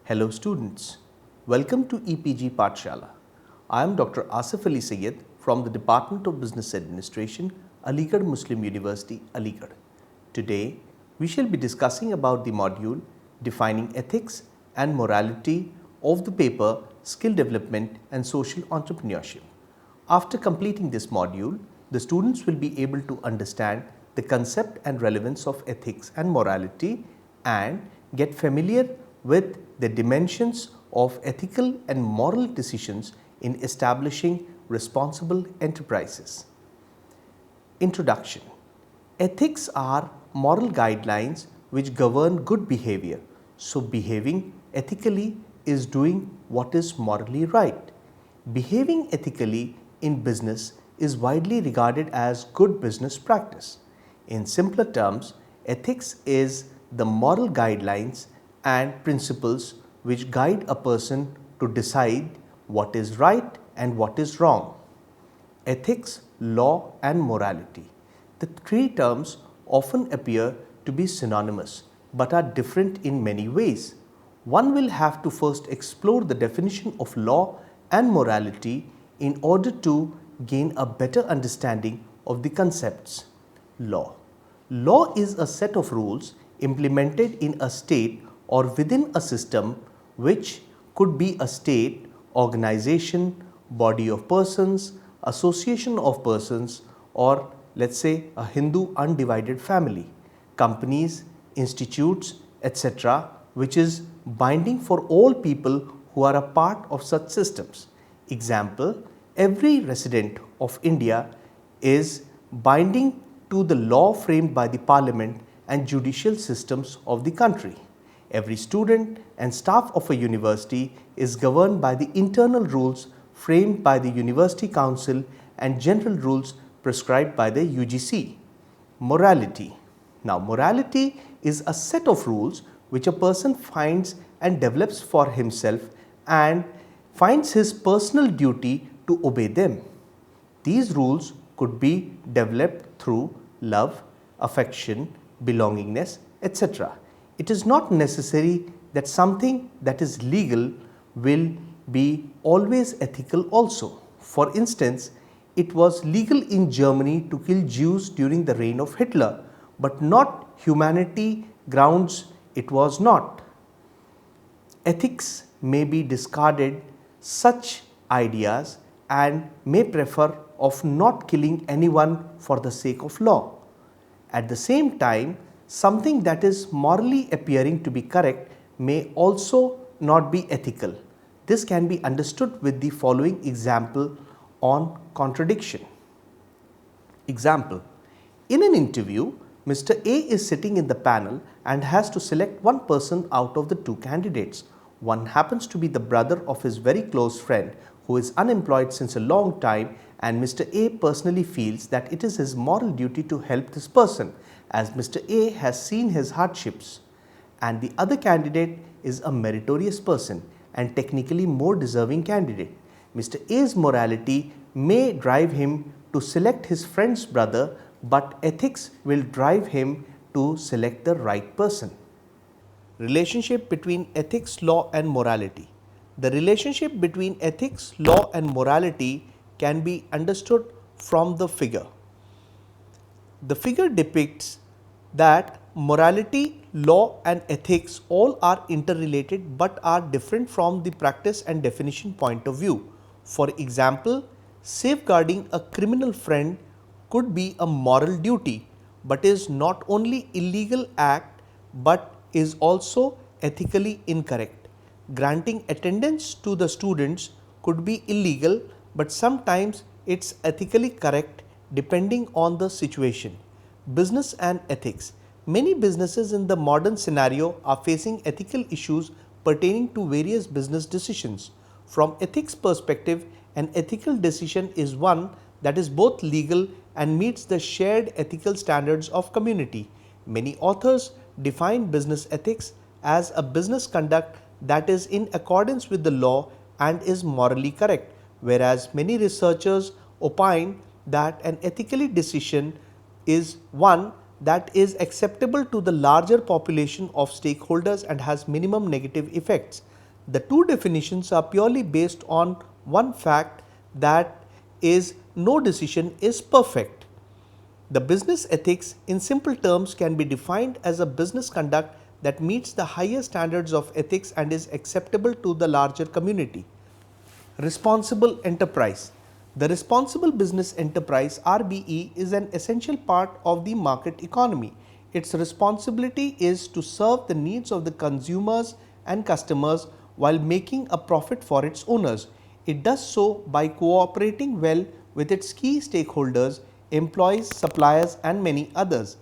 Hello students, welcome to EPG Pathshala. I am Dr. Asif Ali Syed from the Department of Business Administration, Aligarh Muslim University, Aligarh. Today, we shall be discussing about the module defining ethics and morality of the paper Skill Development and Social Entrepreneurship. After completing this module, the students will be able to understand the concept and relevance of ethics and morality and get familiar with the dimensions of ethical and moral decisions in establishing responsible enterprises. Introduction. Ethics are moral guidelines which govern good behavior. So, behaving ethically is doing what is morally right. Behaving ethically in business is widely regarded as good business practice. In simpler terms, ethics is the moral guidelines and principles which guide a person to decide what is right and what is wrong. Ethics, law and morality. The three terms often appear to be synonymous but are different in many ways. One will have to first explore the definition of law and morality in order to gain a better understanding of the concepts. Law. Law is a set of rules implemented in a state or within a system which could be a state, organization, body of persons, association of persons, or let's say a Hindu undivided family, companies, institutes, etc., which is binding for all people who are a part of such systems. Example, every resident of India is binding to the law framed by the parliament and judicial systems of the country. Every student and staff of a university is governed by the internal rules framed by the University Council and general rules prescribed by the UGC. Morality. Now, morality is a set of rules which a person finds and develops for himself and finds his personal duty to obey them. These rules could be developed through love, affection, belongingness, etc. It is not necessary that something that is legal will be always ethical also. For instance, it was legal in Germany to kill Jews during the reign of Hitler, but not humanity grounds it was not. Ethics may be discarded such ideas and may prefer of not killing anyone for the sake of law. At the same time, something that is morally appearing to be correct may also not be ethical. This can be understood with the following example on contradiction. Example, in an interview, Mr. A is sitting in the panel and has to select one person out of the two candidates. One happens to be the brother of his very close friend who is unemployed since a long time, and Mr. A personally feels that it is his moral duty to help this person as Mr. A has seen his hardships, and the other candidate is a meritorious person and technically more deserving candidate. Mr. A's morality may drive him to select his friend's brother, but ethics will drive him to select the right person. Relationship between ethics, law and morality. The relationship between ethics, law and morality can be understood from the figure. The figure depicts that morality, law and ethics all are interrelated but are different from the practice and definition point of view. For example, safeguarding a criminal friend could be a moral duty but is not only illegal act but is also ethically incorrect. Granting attendance to the students could be illegal but sometimes it's ethically correct depending on the situation. Business and ethics. Many businesses in the modern scenario are facing ethical issues pertaining to various business decisions. From ethics perspective, an ethical decision is one that is both legal and meets the shared ethical standards of community. Many authors define business ethics as a business conduct that is in accordance with the law and is morally correct, whereas many researchers opine that an ethically decision is one that is acceptable to the larger population of stakeholders and has minimum negative effects. The two definitions are purely based on one fact, that is, no decision is perfect. The business ethics, in simple terms, can be defined as a business conduct that meets the higher standards of ethics and is acceptable to the larger community. Responsible enterprise. The responsible business enterprise (RBE) is an essential part of the market economy. Its responsibility is to serve the needs of the consumers and customers while making a profit for its owners. It does so by cooperating well with its key stakeholders, employees, suppliers, and many others.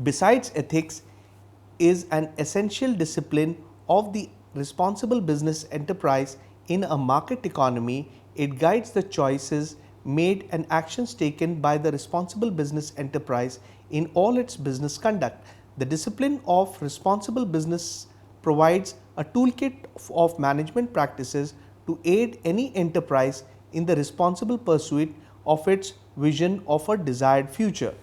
Besides, ethics is an essential discipline of the responsible business enterprise in a market economy. It guides the choices made and actions taken by the responsible business enterprise in all its business conduct. The discipline of responsible business provides a toolkit of management practices to aid any enterprise in the responsible pursuit of its vision of a desired future.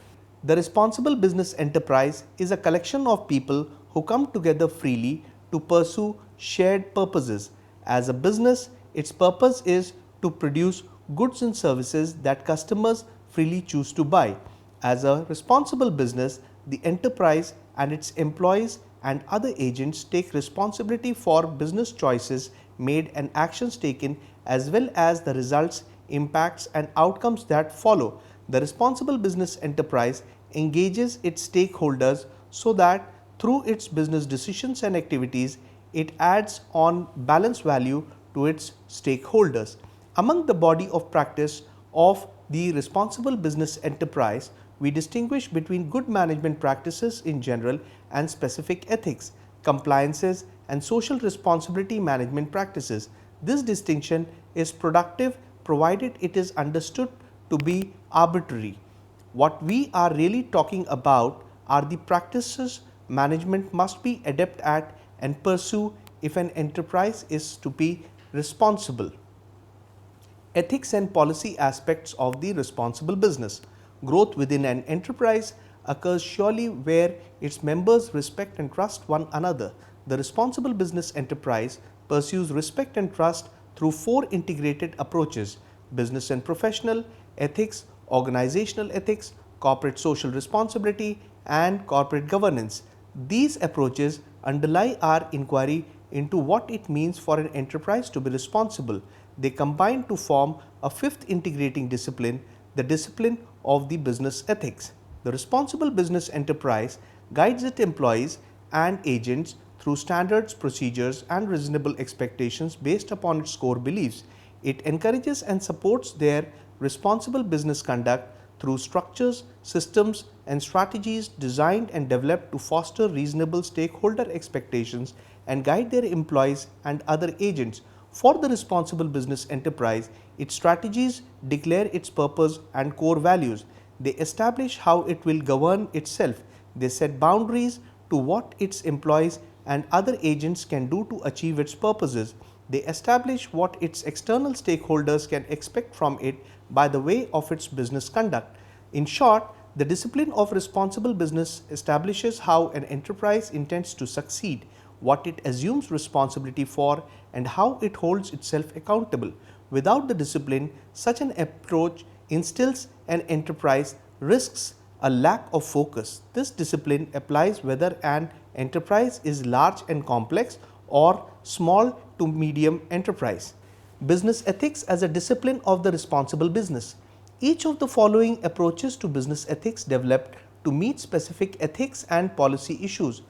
The responsible business enterprise is a collection of people who come together freely to pursue shared purposes. As a business, its purpose is to produce goods and services that customers freely choose to buy. As a responsible business, the enterprise and its employees and other agents take responsibility for business choices made and actions taken, as well as the results, impacts, and outcomes that follow. The responsible business enterprise engages its stakeholders so that through its business decisions and activities, it adds on balance value to its stakeholders. Among the body of practice of the responsible business enterprise, we distinguish between good management practices in general and specific ethics, compliances, and social responsibility management practices. This distinction is productive provided it is understood to be arbitrary. What we are really talking about are the practices management must be adept at and pursue if an enterprise is to be responsible. Ethics and policy aspects of the responsible business. Growth within an enterprise occurs surely where its members respect and trust one another. The responsible business enterprise pursues respect and trust through four integrated approaches: business and professional ethics, organizational ethics, corporate social responsibility, and corporate governance. These approaches underlie our inquiry into what it means for an enterprise to be responsible. They combine to form a fifth integrating discipline, the discipline of the business ethics. The responsible business enterprise guides its employees and agents through standards, procedures, and reasonable expectations based upon its core beliefs. It encourages and supports their responsible business conduct through structures, systems, and strategies designed and developed to foster reasonable stakeholder expectations and guide their employees and other agents. For the responsible business enterprise, its strategies declare its purpose and core values. They establish how it will govern itself. They set boundaries to what its employees and other agents can do to achieve its purposes. They establish what its external stakeholders can expect from it by the way of its business conduct. In short, the discipline of responsible business establishes how an enterprise intends to succeed, what it assumes responsibility for, and how it holds itself accountable. Without the discipline, such an approach instills an enterprise risks a lack of focus. This discipline applies whether an enterprise is large and complex or small to medium enterprise. Business ethics as a discipline of the responsible business. Each of the following approaches to business ethics developed to meet specific ethics and policy issues.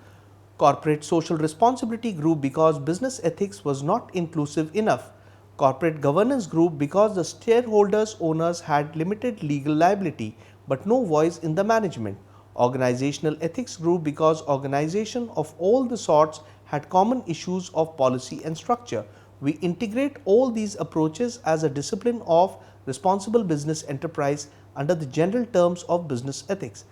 Corporate social responsibility grew because business ethics was not inclusive enough. Corporate governance grew because the shareholders' owners had limited legal liability but no voice in the management. Organizational ethics grew because organization of all the sorts had common issues of policy and structure. We integrate all these approaches as a discipline of responsible business enterprise under the general terms of business ethics.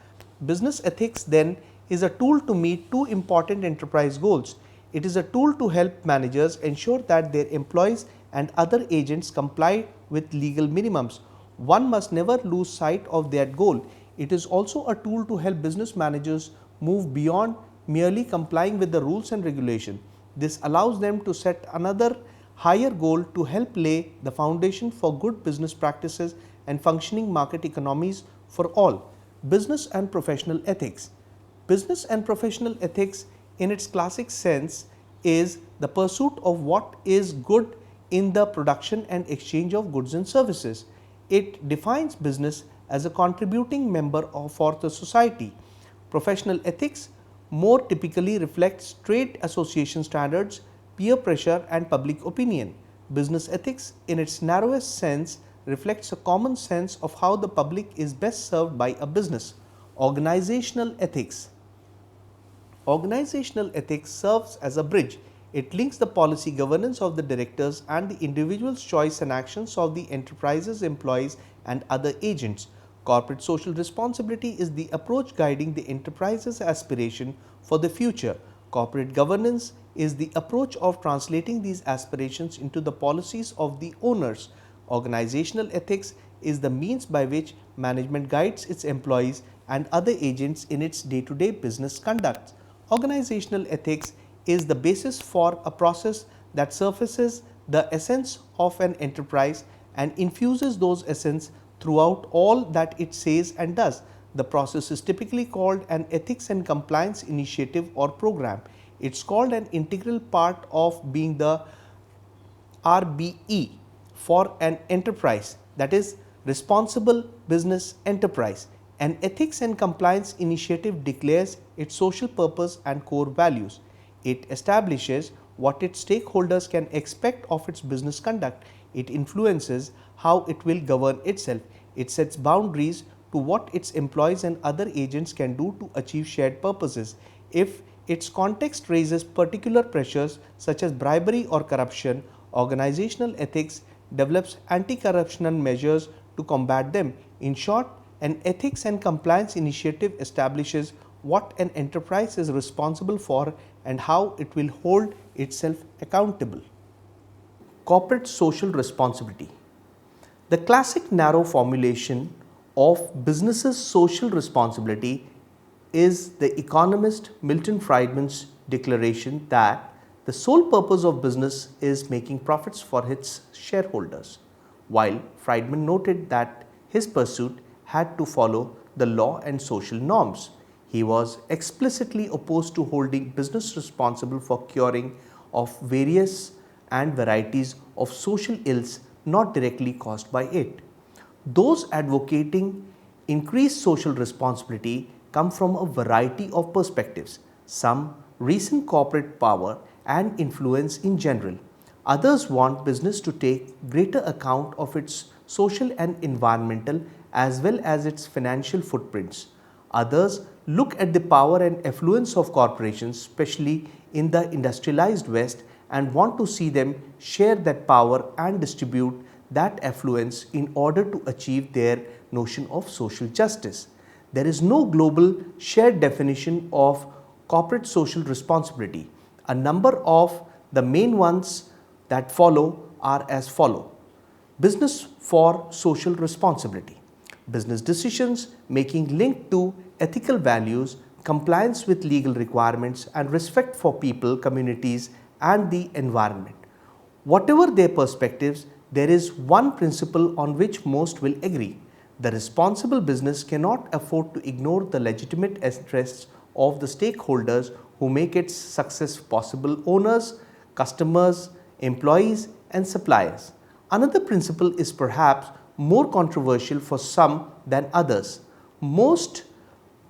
Business ethics then is a tool to meet two important enterprise goals. It is a tool to help managers ensure that their employees and other agents comply with legal minimums. One must never lose sight of that goal. It is also a tool to help business managers move beyond merely complying with the rules and regulation. This allows them to set another higher goal to help lay the foundation for good business practices and functioning market economies for all. Business and professional ethics. Business and professional ethics in its classic sense is the pursuit of what is good in the production and exchange of goods and services. It defines business as a contributing member for the society. Professional ethics more typically reflects trade association standards, peer pressure and public opinion. Business ethics in its narrowest sense reflects a common sense of how the public is best served by a business. Organizational ethics. Organizational ethics serves as a bridge. It links the policy governance of the directors and the individual's choice and actions of the enterprise's employees and other agents. Corporate social responsibility is the approach guiding the enterprise's aspiration for the future. Corporate governance is the approach of translating these aspirations into the policies of the owners. Organizational ethics is the means by which management guides its employees and other agents in its day-to-day business conduct. Organizational ethics is the basis for a process that surfaces the essence of an enterprise and infuses those essence throughout all that it says and does. The process is typically called an ethics and compliance initiative or program. It's called an integral part of being the RBE for an enterprise, that is responsible business enterprise. An ethics and compliance initiative declares its social purpose and core values. It establishes what its stakeholders can expect of its business conduct. It influences how it will govern itself. It sets boundaries to what its employees and other agents can do to achieve shared purposes. If its context raises particular pressures such as bribery or corruption, organizational ethics develops anti-corruption measures to combat them. In short, an ethics and compliance initiative establishes what an enterprise is responsible for and how it will hold itself accountable. Corporate social responsibility. The classic narrow formulation of business's social responsibility is the economist Milton Friedman's declaration that the sole purpose of business is making profits for its shareholders. While Friedman noted that his pursuit had to follow the law and social norms, he was explicitly opposed to holding business responsible for curing of various and varieties of social ills not directly caused by it. Those advocating increased social responsibility come from a variety of perspectives, some recent corporate power and influence in general. Others want business to take greater account of its social and environmental as well as its financial footprints. Others look at the power and affluence of corporations, especially in the industrialized West, and want to see them share that power and distribute that affluence in order to achieve their notion of social justice. There is no global shared definition of corporate social responsibility. A number of the main ones that follow are as follow. Business for social responsibility. Business decisions making linked to ethical values, compliance with legal requirements, and respect for people, communities, and the environment. Whatever their perspectives, there is one principle on which most will agree. The responsible business cannot afford to ignore the legitimate interests of the stakeholders who make its success possible: owners, customers, employees, and suppliers. Another principle is perhaps more controversial for some than others. Most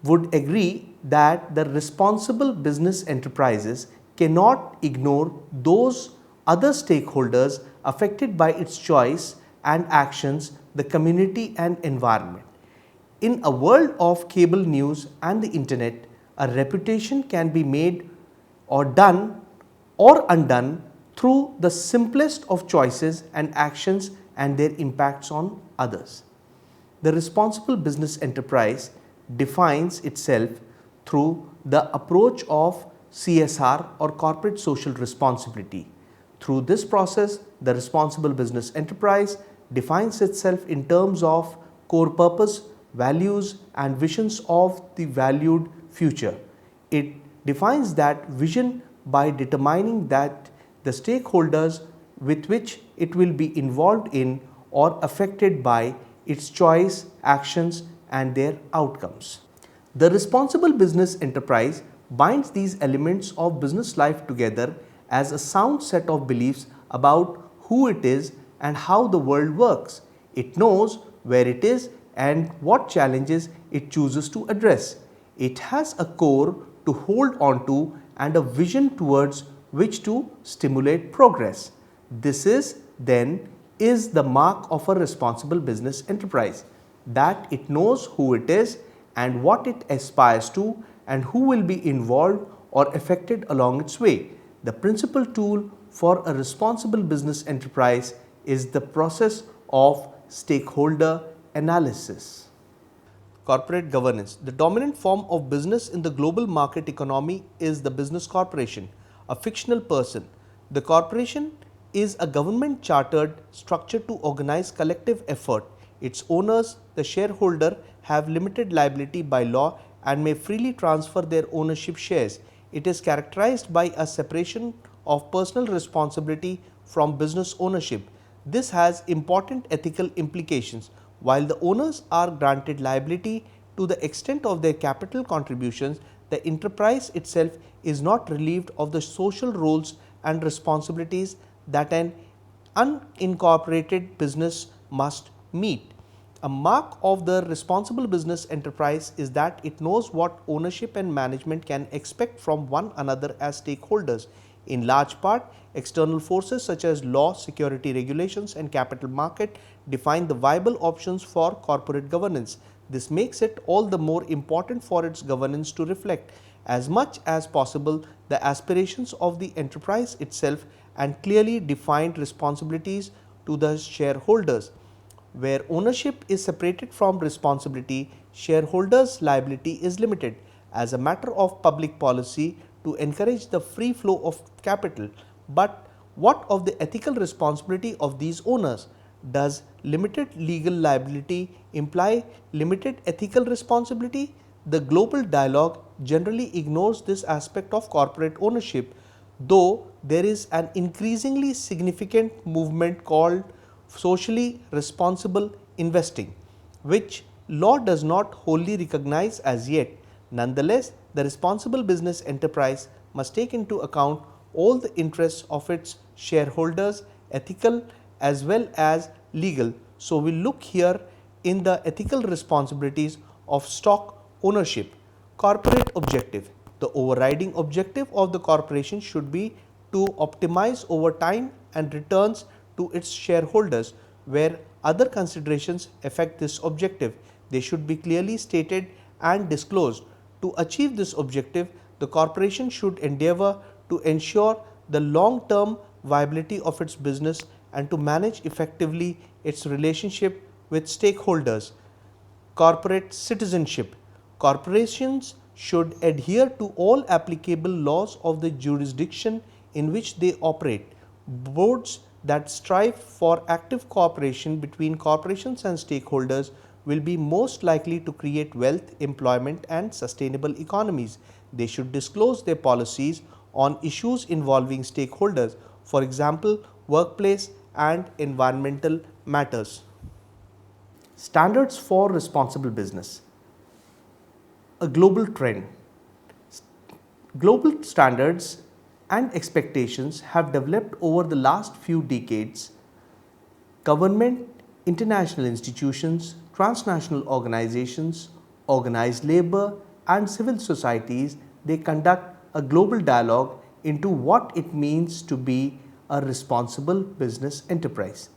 would agree that the responsible business enterprises cannot ignore those other stakeholders affected by its choice and actions, the community and environment. In a world of cable news and the internet, a reputation can be made or done or undone through the simplest of choices and actions and their impacts on others. The responsible business enterprise defines itself through the approach of CSR or corporate social responsibility. Through this process, the responsible business enterprise defines itself in terms of core purpose, values, and visions of the valued future. It defines that vision by determining that the stakeholders with which it will be involved in or affected by its choice, actions and their outcomes. The responsible business enterprise binds these elements of business life together as a sound set of beliefs about who it is and how the world works. It knows where it is and what challenges it chooses to address. It has a core to hold on to and a vision towards which to stimulate progress. This is the mark of a responsible business enterprise, that it knows who it is and what it aspires to and who will be involved or affected along its way. The principal tool for a responsible business enterprise is the process of stakeholder analysis. Corporate governance. The dominant form of business in the global market economy is the business corporation, a fictional person. The corporation is a government chartered structure to organize collective effort. Its owners, the shareholder, have limited liability by law and may freely transfer their ownership shares. It is characterized by a separation of personal responsibility from business ownership. This has important ethical implications. While the owners are granted liability to the extent of their capital contributions, the enterprise itself is not relieved of the social roles and responsibilities that an unincorporated business must meet. A mark of the responsible business enterprise is that it knows what ownership and management can expect from one another as stakeholders. In large part, external forces such as law, security regulations and capital market define the viable options for corporate governance. This makes it all the more important for its governance to reflect as much as possible the aspirations of the enterprise itself and clearly defined responsibilities to the shareholders. Where ownership is separated from responsibility, shareholders' liability is limited. As a matter of public policy to encourage the free flow of capital. But what of the ethical responsibility of these owners? Does limited legal liability imply limited ethical responsibility? The global dialogue generally ignores this aspect of corporate ownership, though there is an increasingly significant movement called socially responsible investing, which law does not wholly recognize as yet. Nonetheless, the responsible business enterprise must take into account all the interests of its shareholders, ethical as well as legal. So, we look here in the ethical responsibilities of stock ownership. Corporate objective. The overriding objective of the corporation should be to optimize over time and returns to its shareholders. Where other considerations affect this objective, they should be clearly stated and disclosed. To achieve this objective, the corporation should endeavor to ensure the long-term viability of its business and to manage effectively its relationship with stakeholders. Corporate citizenship. Corporations should adhere to all applicable laws of the jurisdiction in which they operate. Boards that strive for active cooperation between corporations and stakeholders will be most likely to create wealth, employment and sustainable economies. They should disclose their policies on issues involving stakeholders, for example, workplace and environmental matters. Standards for responsible business. A global trend. Global standards and expectations have developed over the last few decades. Government, international institutions, transnational organizations, organized labor and civil societies, they conduct a global dialogue into what it means to be a responsible business enterprise.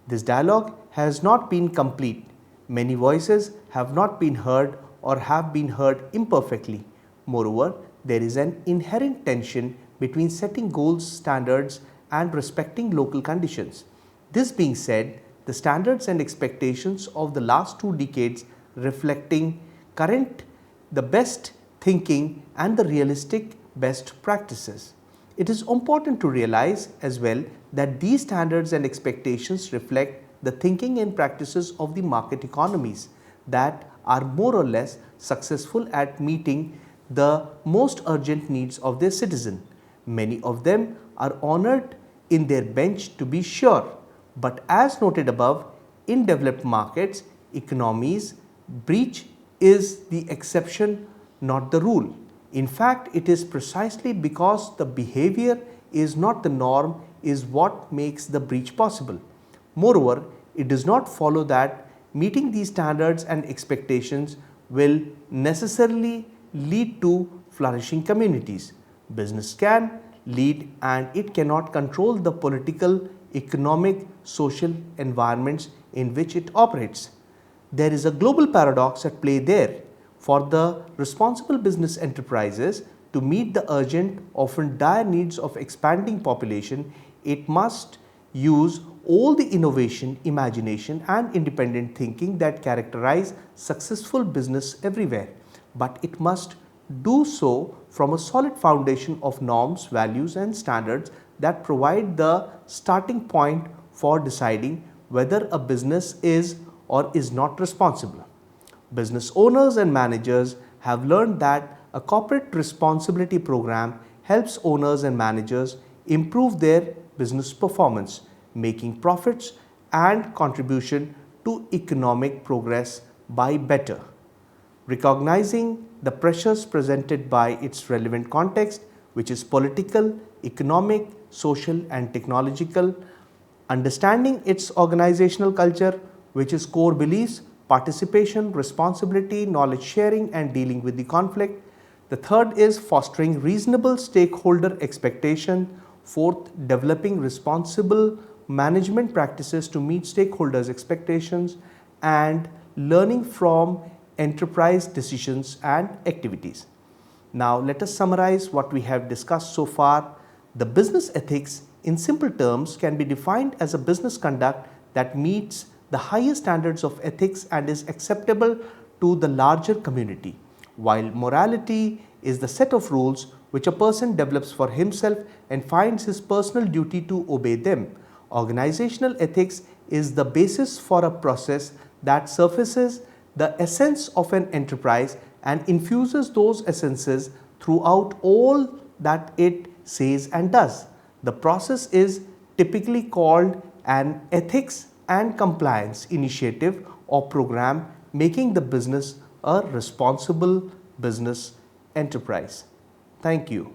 This dialogue has not been complete. Many voices have not been heard or have been heard imperfectly. Moreover, there is an inherent tension between setting goals, standards and respecting local conditions. This being said, the standards and expectations of the last 2 decades reflecting the best thinking and the realistic best practices. It is important to realize as well that these standards and expectations reflect the thinking and practices of the market economies that are more or less successful at meeting the most urgent needs of their citizens. Many of them are honored in their bench to be sure, but as noted above, in developed markets, economies, breach is the exception, not the rule. In fact, it is precisely because the behavior is not the norm is what makes the breach possible. Moreover, it does not follow that meeting these standards and expectations will necessarily lead to flourishing communities. Business can lead and it cannot control the political, economic, social environments in which it operates. There is a global paradox at play there. For the responsible business enterprises to meet the urgent, often dire needs of expanding population, it must use all the innovation, imagination and independent thinking that characterize successful business everywhere. But it must do so from a solid foundation of norms, values and standards that provide the starting point for deciding whether a business is or is not responsible. Business owners and managers have learned that a corporate responsibility program helps owners and managers improve their business performance, making profits and contribution to economic progress by better. Recognizing the pressures presented by its relevant context, which is political, economic, social and technological, understanding its organizational culture, which is core beliefs, participation, responsibility, knowledge sharing and dealing with the conflict. The third is fostering reasonable stakeholder expectation. Fourth, developing responsible management practices to meet stakeholders' expectations and learning from enterprise decisions and activities. Now let us summarize what we have discussed so far. The business ethics in simple terms can be defined as a business conduct that meets the highest standards of ethics and is acceptable to the larger community, while morality is the set of rules which a person develops for himself and finds his personal duty to obey them. Organizational ethics is the basis for a process that surfaces the essence of an enterprise and infuses those essences throughout all that it says and does. The process is typically called an ethics and compliance initiative or program, making the business a responsible business enterprise. Thank you.